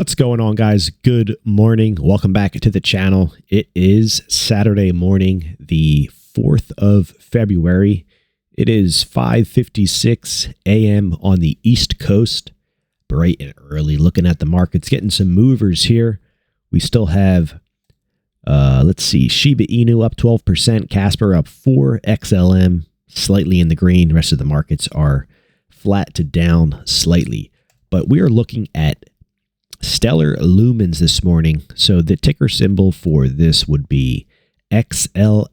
What's going on, guys? Good morning. Welcome back to the channel. It is Saturday morning, the 4th of February. It is 5:56 a.m. on the East Coast. Bright and early, looking at the markets, getting some movers here. We still have, let's see, Shiba Inu up 12%, Casper up 4%, XLM slightly in the green. The rest of the markets are flat to down slightly. But we are looking at Stellar Lumens this morning. So the ticker symbol for this would be XLMUSD.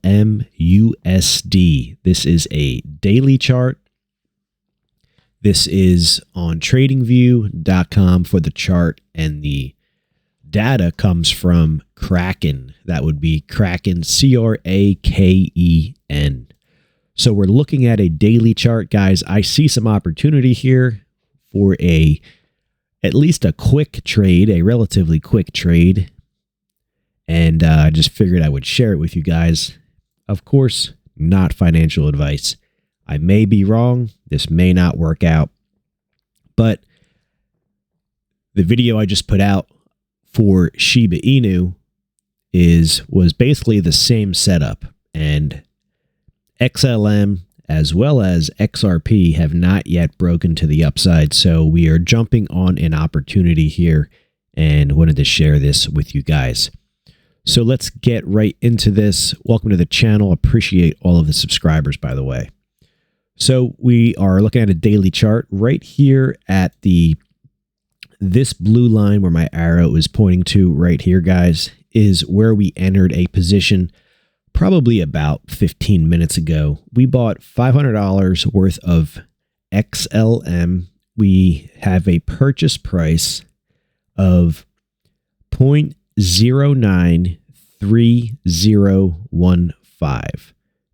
This is a daily chart. This is on tradingview.com for the chart, and the data comes from Kraken. That would be Kraken, Kraken. So we're looking at a daily chart, guys. I see some opportunity here for at least a quick trade, a relatively quick trade. And I just figured I would share it with you guys. Of course, not financial advice. I may be wrong. This may not work out. But the video I just put out for Shiba Inu was basically the same setup. And XLM as well as XRP have not yet broken to the upside. So we are jumping on an opportunity here and wanted to share this with you guys. So let's get right into this. Welcome to the channel. Appreciate all of the subscribers, by the way. So we are looking at a daily chart right here at this blue line where my arrow is pointing to right here, guys, is where we entered a position probably about 15 minutes ago. We bought $500 worth of XLM. We have a purchase price of 0.093015.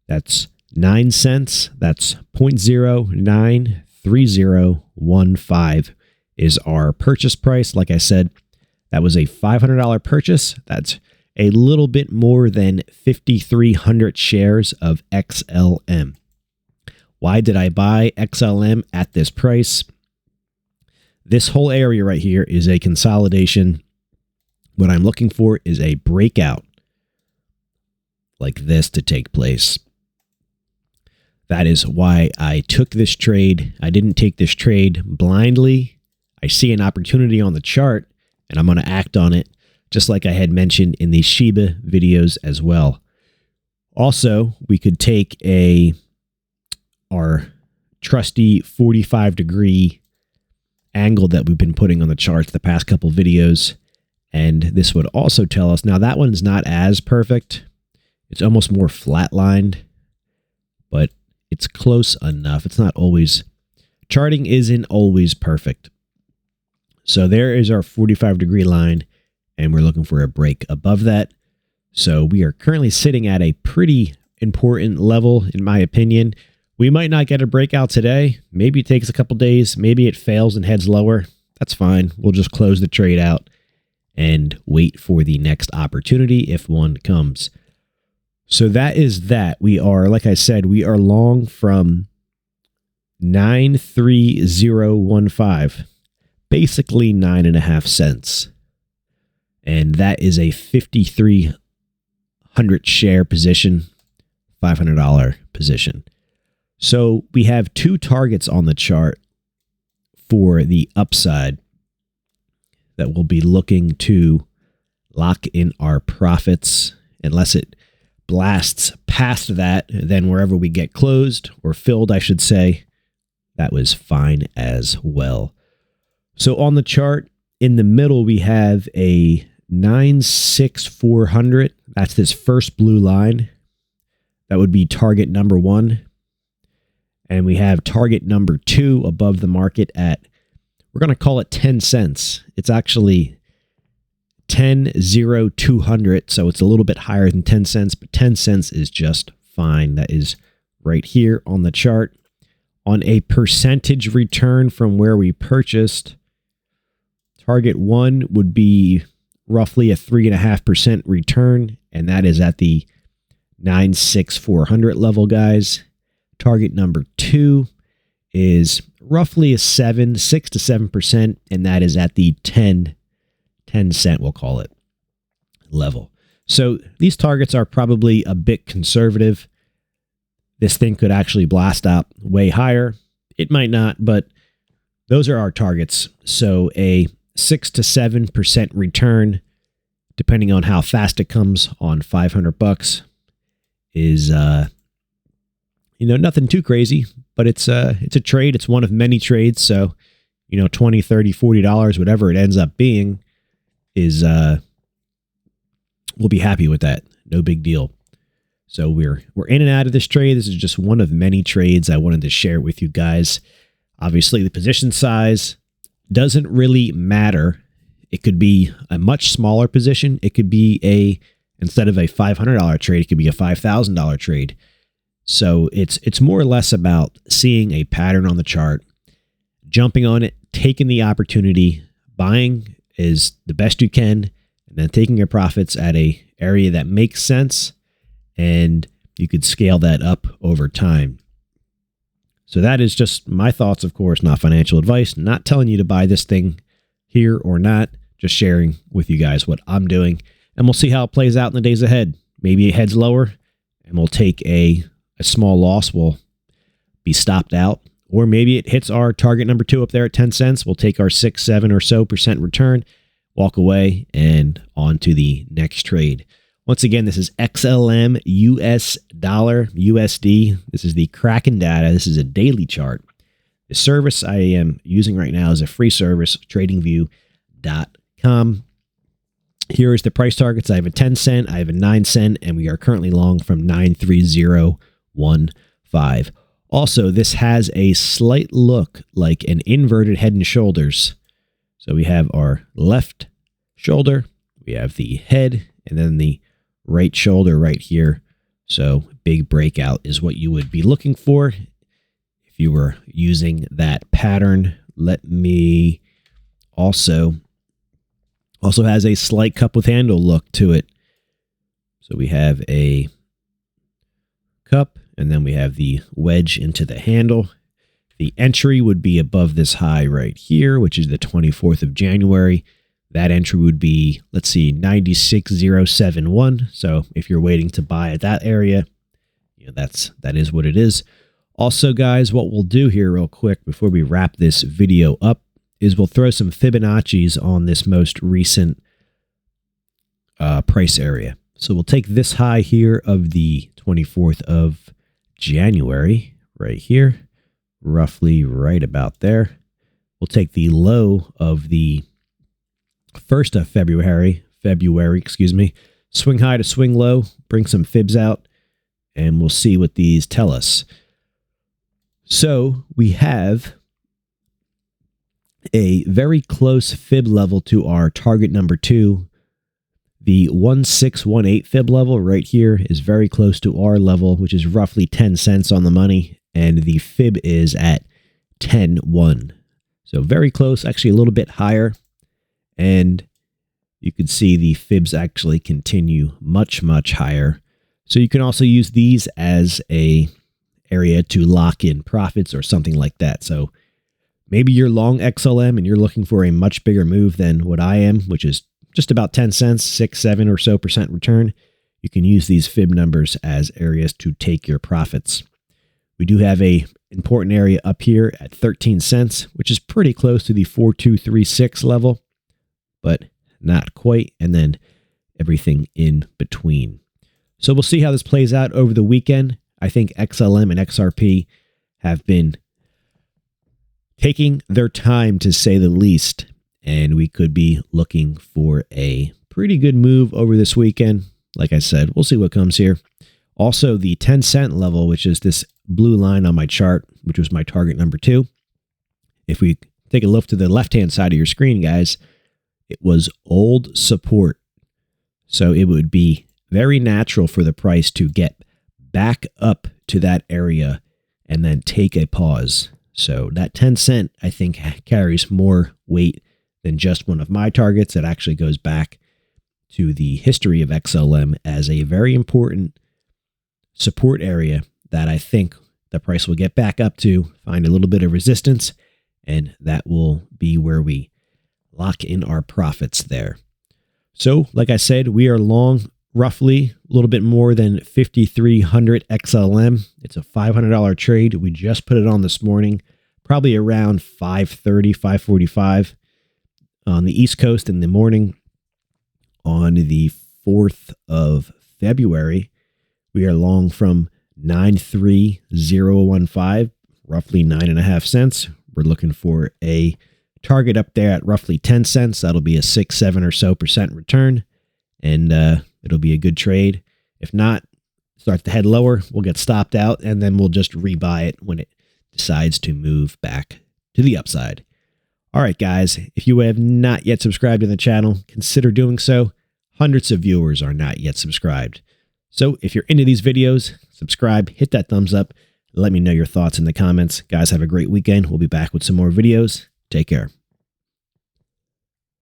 That's 9 cents. That's 0.093015 is our purchase price. Like I said, that was a $500 purchase. That's a little bit more than 5,300 shares of XLM. Why did I buy XLM at this price? This whole area right here is a consolidation. What I'm looking for is a breakout like this to take place. That is why I took this trade. I didn't take this trade blindly. I see an opportunity on the chart, and I'm going to act on it, just like I had mentioned in the Shiba videos as well. Also, we could take our trusty 45-degree angle that we've been putting on the charts the past couple videos, and this would also tell us, now that one's not as perfect. It's almost more flatlined, but it's close enough. It's not always, charting isn't always perfect. So there is our 45-degree line, and we're looking for a break above that. So we are currently sitting at a pretty important level, in my opinion. We might not get a breakout today. Maybe it takes a couple days. Maybe it fails and heads lower. That's fine. We'll just close the trade out and wait for the next opportunity if one comes. So that is that. We are, like I said, we are long from 93015, basically 9.5 cents. And that is a 5,300 share position, $500 position. So we have two targets on the chart for the upside that we'll be looking to lock in our profits. Unless it blasts past that, then wherever we get closed or filled, I should say, that was fine as well. So on the chart, in the middle, we have a 96400. That's this first blue line. That would be target number 1. And we have target number 2 above the market at, we're going to call it 10 cents. It's actually 10.0200. So it's a little bit higher than 10 cents, but 10 cents is just fine. That is right here on the chart. On a percentage return from where we purchased, target 1 would be roughly a 3.5% return, and that is at the 96400 level, guys. Target number 2 is roughly a 6 to 7%, and that is at the 10 10-cent, we'll call it, level. So these targets are probably a bit conservative. This thing could actually blast out way higher. It might not, but those are our targets. So a 6 to 7% return, depending on how fast it comes on $500 is, nothing too crazy, but it's a trade. It's one of many trades. So, $20, $30, $40, whatever it ends up being is, we'll be happy with that. No big deal. So we're in and out of this trade. This is just one of many trades I wanted to share with you guys. Obviously, the position size doesn't really matter. It could be a much smaller position. It could be instead of a $500 trade, it could be a $5,000 trade. So it's more or less about seeing a pattern on the chart, jumping on it, taking the opportunity, buying is the best you can, and then taking your profits at a area that makes sense, and you could scale that up over time. So that is just my thoughts, of course, not financial advice, not telling you to buy this thing here or not, just sharing with you guys what I'm doing, and we'll see how it plays out in the days ahead. Maybe it heads lower and we'll take a small loss, will be stopped out, or maybe it hits our target number 2 up there at 10 cents. We'll take our 6, 7 or so % return, walk away, and on to the next trade. Once again, this is XLM, US dollar, USD. This is the Kraken data. This is a daily chart. The service I am using right now is a free service, tradingview.com. Here is the price targets. I have a 10 cent, I have a 9 cent, and we are currently long from 93015. Also, this has a slight look like an inverted head and shoulders. So we have our left shoulder, we have the head, and then the right shoulder right here. So big breakout is what you would be looking for if you were using that pattern. Let me also has a slight cup with handle look to it. So we have a cup, and then we have the wedge into the handle. The entry would be above this high right here, which is the 24th of January. That entry would be, let's see, 96071. So if you're waiting to buy at that area, that is what it is. Also, guys, what we'll do here real quick before we wrap this video up is we'll throw some Fibonacci's on this most recent price area. So we'll take this high here of the 24th of January right here, roughly right about there. We'll take the low of the 1st of February, swing high to swing low, bring some fibs out, and we'll see what these tell us. So we have a very close fib level to our target number 2. The 1618 fib level right here is very close to our level, which is roughly 10 cents on the money, and the fib is at 10.1. So very close, actually a little bit higher. And you can see the fibs actually continue much, much higher. So you can also use these as a area to lock in profits or something like that. So maybe you're long XLM and you're looking for a much bigger move than what I am, which is just about 10 cents, 6, 7 or so % return. You can use these fib numbers as areas to take your profits. We do have a important area up here at 13 cents, which is pretty close to the 4236 level, but not quite, and then everything in between. So we'll see how this plays out over the weekend. I think XLM and XRP have been taking their time, to say the least, and we could be looking for a pretty good move over this weekend. Like I said, we'll see what comes here. Also, the 10 cent level, which is this blue line on my chart, which was my target number 2. If we take a look to the left-hand side of your screen, guys, it was old support. So it would be very natural for the price to get back up to that area and then take a pause. So that 10 cent, I think, carries more weight than just one of my targets. It actually goes back to the history of XLM as a very important support area that I think the price will get back up to, find a little bit of resistance, and that will be where we lock in our profits there. So, like I said, we are long roughly a little bit more than 5,300 XLM. It's a $500 trade. We just put it on this morning, probably around 5:30, 5:45 on the East Coast in the morning. On the 4th of February, we are long from 93015, roughly 9.5 cents. We're looking for a target up there at roughly 10 cents. That'll be a 6-7 or so % return, and it'll be a good trade. If not, start to head lower, we'll get stopped out, and then we'll just rebuy it when it decides to move back to the upside. All right, guys, if you have not yet subscribed to the channel, consider doing so. Hundreds of viewers are not yet subscribed. So if you're into these videos, subscribe, hit that thumbs up, let me know your thoughts in the comments. Guys, have a great weekend. We'll be back with some more videos. Take care.